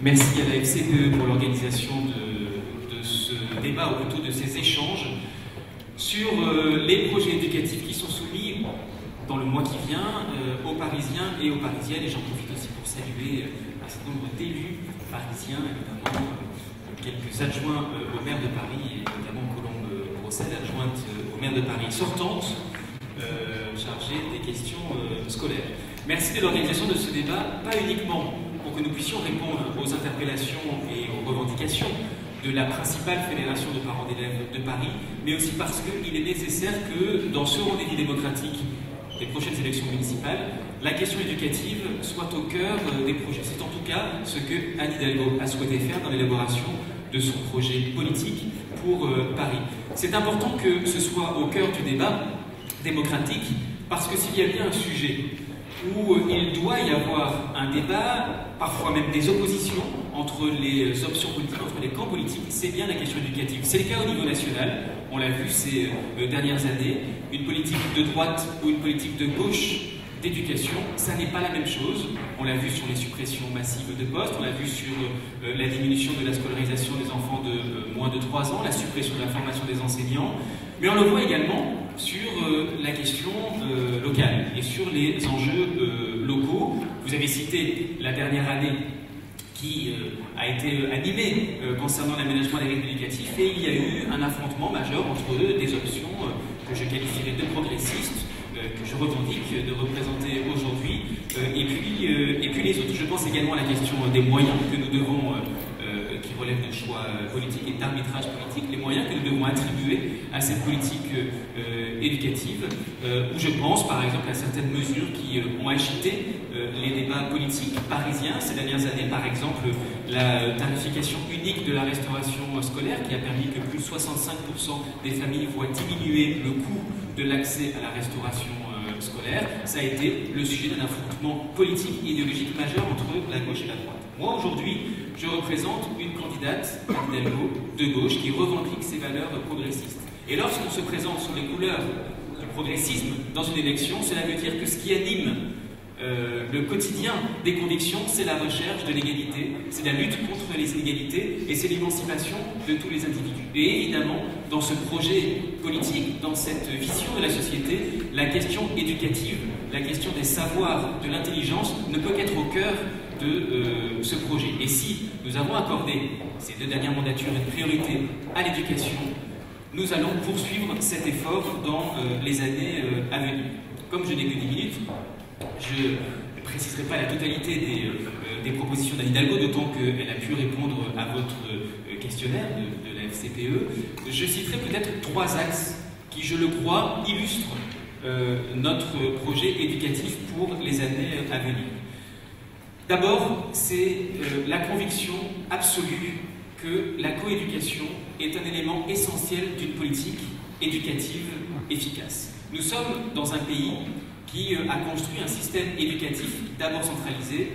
Merci à la FCPE pour l'organisation de ce débat, ou plutôt de ces échanges sur les projets éducatifs qui sont soumis dans le mois qui vient aux Parisiens et aux Parisiennes. Et j'en profite aussi pour saluer un certain nombre d'élus parisiens, évidemment quelques adjoints au maire de Paris, et notamment Colombe Brossel, adjointe au maire de Paris sortante, chargée des questions scolaires. Merci de l'organisation de ce débat, pas uniquement pour que nous puissions répondre aux interpellations et aux revendications de la principale fédération de parents d'élèves de Paris, mais aussi parce qu'il est nécessaire que dans ce rendez-vous démocratique des prochaines élections municipales, la question éducative soit au cœur des projets. C'est en tout cas ce que Anne Hidalgo a souhaité faire dans l'élaboration de son projet politique pour Paris. C'est important que ce soit au cœur du débat démocratique, parce que s'il y a bien un sujet où il doit y avoir un débat, parfois même des oppositions entre les options politiques, entre les camps politiques, c'est bien la question éducative. C'est le cas au niveau national, on l'a vu ces dernières années, une politique de droite ou une politique de gauche d'éducation, ça n'est pas la même chose. On l'a vu sur les suppressions massives de postes, on l'a vu sur la diminution de la scolarisation des enfants de moins de 3 ans, la suppression de la formation des enseignants, mais on le voit également sur la question locale et sur les enjeux locaux. Vous avez cité la dernière année qui a été animée concernant l'aménagement des rythmes éducatifs, et il y a eu un affrontement majeur entre des options que je qualifierais de progressistes, que je revendique de représenter aujourd'hui, et puis les autres. Je pense également à la question des moyens que nous devons, qui relèvent de choix politiques et d'arbitrage politique, les moyens que nous devons attribuer à cette politique éducative, où je pense par exemple à certaines mesures qui ont agité les débats politiques parisiens ces dernières années, par exemple la tarification unique de la restauration scolaire qui a permis que plus de 65% des familles voient diminuer le coût de l'accès à la restauration scolaire. Ça a été le sujet d'un affrontement politique et idéologique majeur entre la gauche et la droite. Moi aujourd'hui, je représente une candidate, Anne Hidalgo, de gauche, qui revendique ses valeurs progressistes. Et lorsqu'on se présente sous les couleurs du progressisme dans une élection, cela veut dire que ce qui anime le quotidien des convictions, c'est la recherche de l'égalité, c'est la lutte contre les inégalités et c'est l'émancipation de tous les individus. Et évidemment, dans ce projet politique, dans cette vision de la société, la question éducative, la question des savoirs, de l'intelligence ne peut qu'être au cœur de ce projet. Et si nous avons accordé ces 2 dernières mandatures une priorité à l'éducation, nous allons poursuivre cet effort dans les années à venir. Comme je n'ai que 10 minutes, je ne préciserai pas la totalité des propositions d'Anne Hidalgo, d'autant qu'elle a pu répondre à votre questionnaire de la FCPE. Je citerai peut-être 3 axes qui, je le crois, illustrent notre projet éducatif pour les années à venir. D'abord, c'est la conviction absolue que la coéducation est un élément essentiel d'une politique éducative efficace. Nous sommes dans un pays qui a construit un système éducatif d'abord centralisé,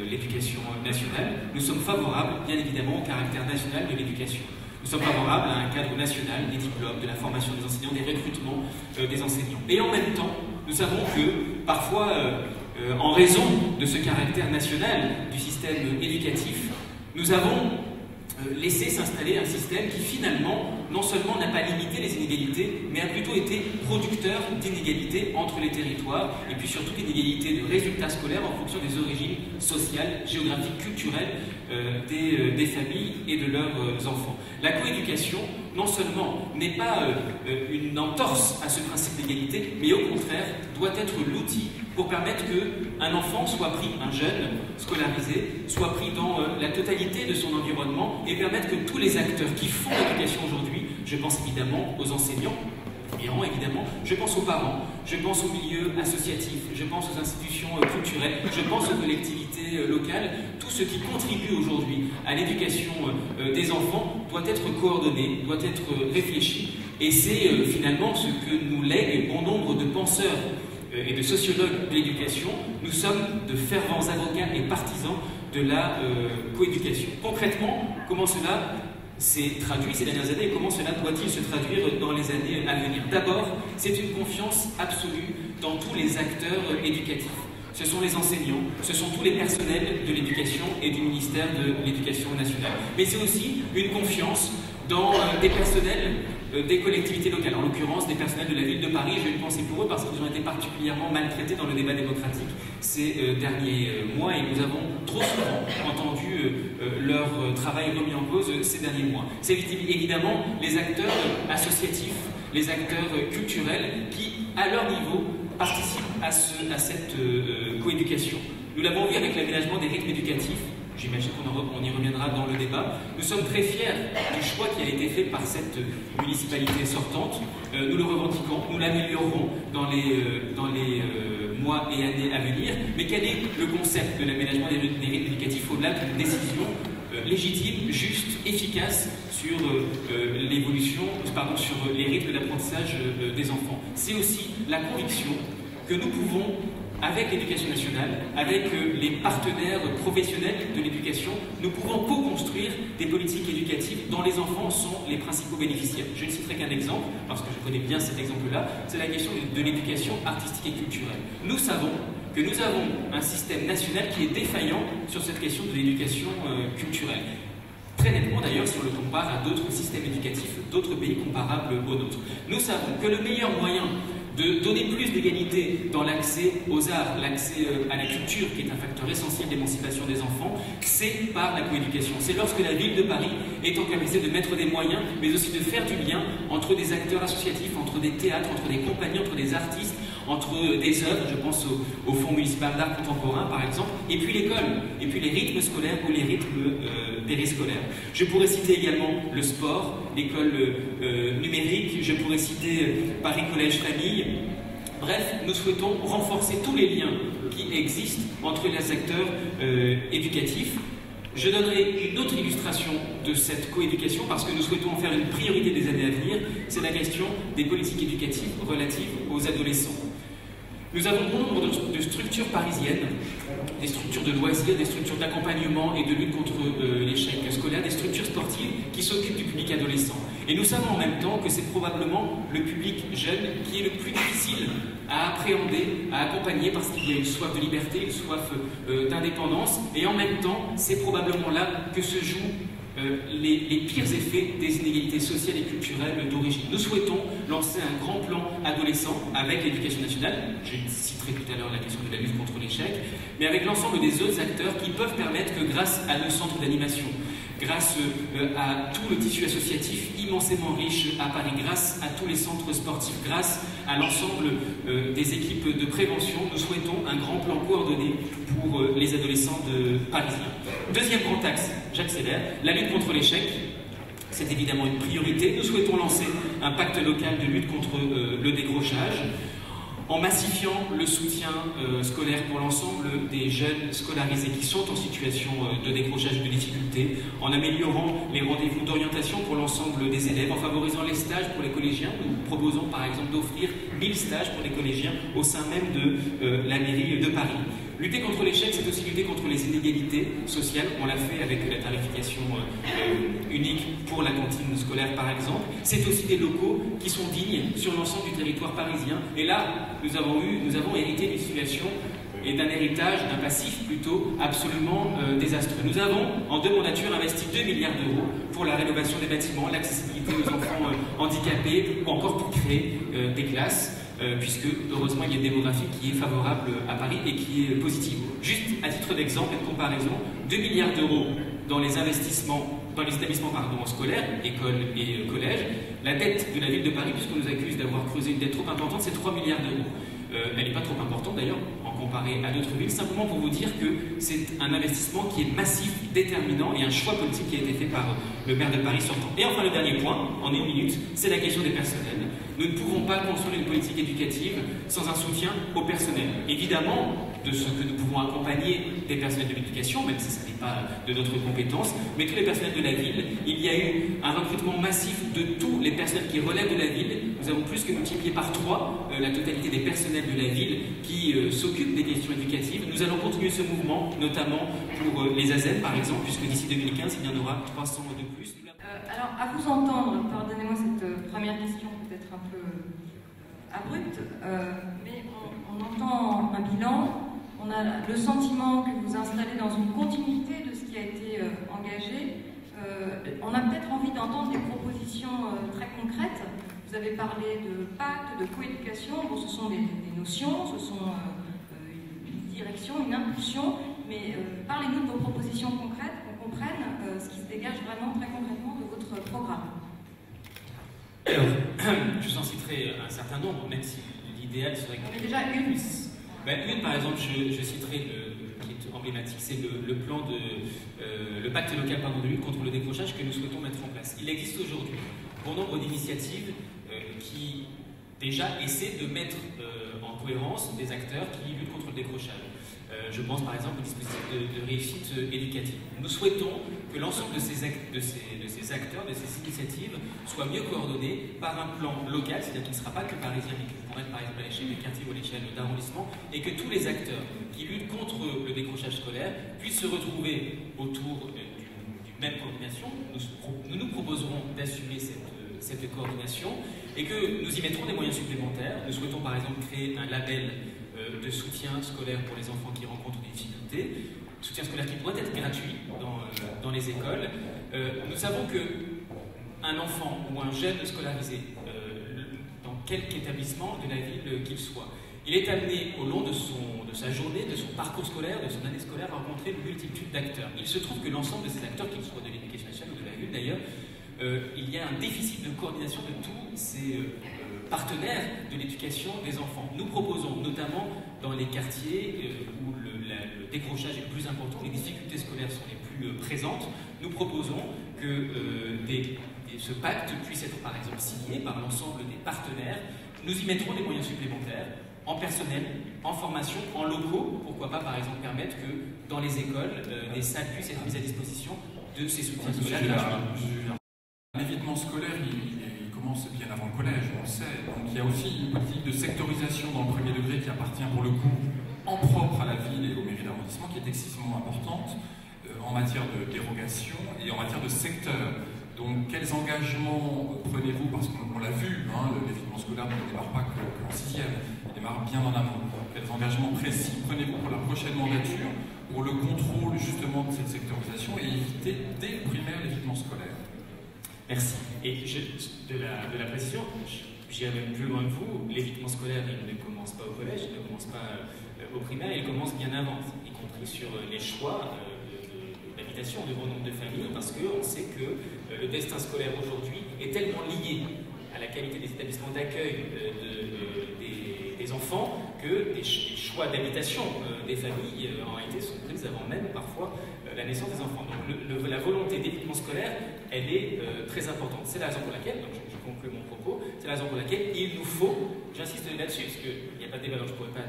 l'éducation nationale. Nous sommes favorables, bien évidemment, au caractère national de l'éducation. Nous sommes favorables à un cadre national des diplômes, de la formation des enseignants, des recrutements des enseignants. Et en même temps, nous savons que parfois, en raison de ce caractère national du système éducatif, nous avons laissé s'installer un système qui finalement, non seulement n'a pas limité les inégalités, mais a plutôt été producteur d'inégalités entre les territoires, et puis surtout d'inégalités de résultats scolaires en fonction des origines sociales, géographiques, culturelles des familles et de leurs enfants. La coéducation, non seulement n'est pas une entorse à ce principe d'égalité, mais au contraire doit être l'outil pour permettre qu'un enfant soit pris, un jeune scolarisé, soit pris dans la totalité de son environnement et permettre que tous les acteurs qui font l'éducation aujourd'hui, je pense évidemment aux enseignants, évidemment, je pense aux parents, je pense aux milieux associatifs, je pense aux institutions culturelles, je pense aux collectivités locales, tout ce qui contribue aujourd'hui à l'éducation des enfants doit être coordonné, doit être réfléchi, et c'est finalement ce que nous lègue bon nombre de penseurs et de sociologues de l'éducation. Nous sommes de fervents avocats et partisans de la coéducation. Concrètement, comment cela s'est traduit ces dernières années et comment cela doit-il se traduire dans les années à venir? D'abord, c'est une confiance absolue dans tous les acteurs éducatifs. ce sont les enseignants, ce sont tous les personnels de l'éducation et du ministère de l'Éducation nationale. Mais c'est aussi une confiance dans des personnels des collectivités locales, en l'occurrence des personnels de la ville de Paris. J'ai une pensée pour eux parce qu'ils ont été particulièrement maltraités dans le débat démocratique ces derniers mois et nous avons trop souvent entendu leur travail remis en cause ces derniers mois. C'est évidemment les acteurs associatifs, les acteurs culturels qui, à leur niveau, participent à cette coéducation. Nous l'avons vu avec l'aménagement des rythmes éducatifs. J'imagine qu'on y reviendra dans le débat. Nous sommes très fiers du choix qui a été fait par cette municipalité sortante. Nous le revendiquons, nous l'améliorerons dans les mois et années à venir. Mais quel est le concept de l'aménagement des rythmes éducatifs au-delà d'une décision légitime, juste, efficace sur l'évolution, sur les rythmes d'apprentissage des enfants? C'est aussi la conviction que nous pouvons, avec l'éducation nationale, avec les partenaires professionnels de l'éducation, nous pouvons co-construire des politiques éducatives dont les enfants sont les principaux bénéficiaires. Je ne citerai qu'un exemple, parce que je connais bien cet exemple-là, c'est la question de l'éducation artistique et culturelle. Nous savons que nous avons un système national qui est défaillant sur cette question de l'éducation culturelle. Très nettement d'ailleurs si on le compare à d'autres systèmes éducatifs d'autres pays comparables aux nôtres. Nous savons que le meilleur moyen de donner plus d'égalité dans l'accès aux arts, l'accès à la culture, qui est un facteur essentiel d'émancipation des enfants, c'est par la coéducation. C'est lorsque la ville de Paris est en capacité de mettre des moyens, mais aussi de faire du lien entre des acteurs associatifs, entre des théâtres, entre des compagnies, entre des artistes, entre des œuvres, je pense au Fonds municipal d'art contemporain par exemple, et puis l'école, et puis les rythmes scolaires ou les rythmes périscolaires. Je pourrais citer également le sport, l'école numérique, je pourrais citer Paris Collège Famille. Bref, nous souhaitons renforcer tous les liens qui existent entre les acteurs éducatifs. Je donnerai une autre illustration de cette coéducation parce que nous souhaitons en faire une priorité des années à venir, c'est la question des politiques éducatives relatives aux adolescents. Nous avons bon nombre de structures parisiennes, des structures de loisirs, des structures d'accompagnement et de lutte contre l'échec scolaire, des structures sportives qui s'occupent du public adolescent. Et nous savons en même temps que c'est probablement le public jeune qui est le plus difficile à appréhender, à accompagner parce qu'il y a une soif de liberté, une soif d'indépendance. Et en même temps, c'est probablement là que se jouent les pires effets des inégalités sociales et culturelles d'origine. Nous souhaitons lancer un grand plan adolescent avec l'éducation nationale, je citerai tout à l'heure la question de la lutte contre l'échec, mais avec l'ensemble des autres acteurs qui peuvent permettre que grâce à nos centres d'animation, grâce à tout le tissu associatif immensément riche à Paris, grâce à tous les centres sportifs, grâce à l'ensemble des équipes de prévention, nous souhaitons un grand plan coordonné pour les adolescents parisiens. Deuxième grand axe, j'accélère, la lutte contre l'échec. C'est évidemment une priorité. Nous souhaitons lancer un pacte local de lutte contre le décrochage, en massifiant le soutien scolaire pour l'ensemble des jeunes scolarisés qui sont en situation de décrochage de difficulté, en améliorant les rendez-vous d'orientation pour l'ensemble des élèves, en favorisant les stages pour les collégiens. Nous proposons par exemple d'offrir 1000 stages pour les collégiens au sein même de la mairie de Paris. Lutter contre l'échec, c'est aussi lutter contre les inégalités sociales. On l'a fait avec la tarification unique pour la cantine scolaire, par exemple. C'est aussi des locaux qui sont dignes sur l'ensemble du territoire parisien. Et là, nous avons hérité d'une situation et d'un héritage, d'un passif plutôt absolument désastreux. Nous avons, en 2 mandatures, investi 2 milliards d'euros pour la rénovation des bâtiments, l'accessibilité aux enfants handicapés, ou encore pour créer des classes. Puisque heureusement il y a une démographie qui est favorable à Paris et qui est positive. Juste à titre d'exemple et de comparaison, 2 milliards d'euros dans les investissements, dans les établissements scolaires, écoles et collèges. La dette de la ville de Paris, puisqu'on nous accuse d'avoir creusé une dette trop importante, c'est 3 milliards d'euros. Elle n'est pas trop importante d'ailleurs, en comparé à d'autres villes, simplement pour vous dire que c'est un investissement qui est massif, déterminant et un choix politique qui a été fait par le maire de Paris sortant. Et enfin le dernier point, en 1 minute, c'est la question des personnels. Nous ne pouvons pas construire une politique éducative sans un soutien au personnel. Évidemment, de ce que nous pouvons accompagner des personnels de l'éducation, même si ce n'est pas de notre compétence, mais tous les personnels de la ville. Il y a eu un recrutement massif de tous les personnels qui relèvent de la ville. Nous avons plus que multiplié par 3 la totalité des personnels de la ville qui s'occupent des questions éducatives. Nous allons continuer ce mouvement, notamment pour les ASEN par exemple, puisque d'ici 2015, il y en aura 300 de plus. Alors, à vous entendre, pardonnez-moi cette première question peut-être un peu abrupte, mais on entend un bilan, on on a le sentiment que vous installez dans une continuité de ce qui a été engagé. On a peut-être envie d'entendre des propositions très concrètes. Vous avez parlé de pacte, de coéducation. Bon, ce sont des notions, ce sont une direction, une impulsion, mais parlez-nous de vos propositions concrètes, qu'on comprenne ce qui se dégage vraiment très concrètement de votre programme. Alors, je vous en citerai un certain nombre, même si l'idéal serait que... On est déjà une. Une, par exemple, je citerai qui est emblématique, c'est le plan le pacte local de lutte contre le décrochage que nous souhaitons mettre en place. Il existe aujourd'hui bon nombre d'initiatives qui déjà essaient de mettre en cohérence des acteurs qui luttent contre le décrochage. Je pense par exemple au dispositif de réussite éducative. Nous souhaitons que l'ensemble de ces acteurs, de ces initiatives, soient mieux coordonnés par un plan local, c'est-à-dire qu'il ne sera pas que parisien, mais qui pourrait être par exemple à l'échelle des quartiers ou à l'échelle d'arrondissement, et que tous les acteurs qui luttent contre le décrochage scolaire puissent se retrouver autour d'une même coordination. Nous proposerons d'assumer cette coordination et que nous y mettrons des moyens supplémentaires. Nous souhaitons par exemple créer un label de soutien scolaire pour les enfants qui rencontrent des difficultés, soutien scolaire qui doit être gratuit dans les écoles. Nous savons qu'un enfant ou un jeune scolarisé, dans quelque établissement de la ville qu'il soit, il est amené au long de sa journée, de son parcours scolaire, de son année scolaire, à rencontrer une multitude d'acteurs. Il se trouve que l'ensemble de ces acteurs, qu'ils soient de l'éducation nationale ou de la ville d'ailleurs, il y a un déficit de coordination de tous ces partenaires de l'éducation des enfants. Nous proposons notamment dans les quartiers où le décrochage est le plus important, les difficultés scolaires sont les plus présentes, nous proposons que ce pacte puisse être par exemple signé par l'ensemble des partenaires. Nous y mettrons des moyens supplémentaires en personnel, en formation, en locaux, pourquoi pas par exemple permettre que dans les écoles, des salles puissent être mises à disposition de ces soutiens scolaires. L'évitement scolaire, il commence bien avant le collège, on le sait. Donc il y a aussi une politique de sectorisation dans le premier degré qui appartient pour le coup en propre à la ville et aux mairies d'arrondissement, qui est excessivement importante en matière de dérogation et en matière de secteur. Donc quels engagements prenez-vous, parce qu'on l'a vu, l'évitement scolaire ne démarre pas qu'en sixième, il démarre bien en amont. Quels engagements précis prenez-vous pour la prochaine mandature, pour le contrôle justement de cette sectorisation et éviter dès le primaire l'évitement scolaire? Merci. Et de la précision, j'irai même plus loin que vous, l'évitement scolaire, il ne commence pas au collège, il ne commence pas au primaire, il commence bien avant, y compris sur les choix d'habitation de bon nombre de familles, parce qu'on sait que le destin scolaire aujourd'hui est tellement lié à la qualité des établissements d'accueil des enfants que des choix d'habitation des familles en réalité sont prises avant même parfois la naissance des enfants. Donc la volonté d'évitement scolaire, elle est très importante. C'est la raison pour laquelle, donc je conclue mon propos, c'est la raison pour laquelle il nous faut, j'insiste là-dessus, parce qu'il n'y a pas de débat, donc je ne pourrais pas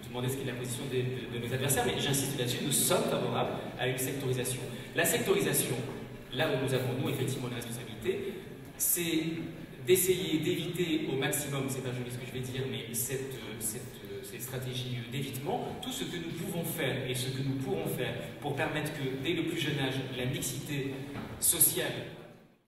demander ce qu'est la position de nos adversaires, mais j'insiste là-dessus, nous sommes favorables à une sectorisation. La sectorisation, là où nous avons, nous, effectivement, une responsabilité, c'est d'essayer d'éviter au maximum, c'est pas joli ce que je vais dire, mais cette stratégie d'évitement, tout ce que nous pouvons faire et ce que nous pourrons faire pour permettre que dès le plus jeune âge, la mixité sociale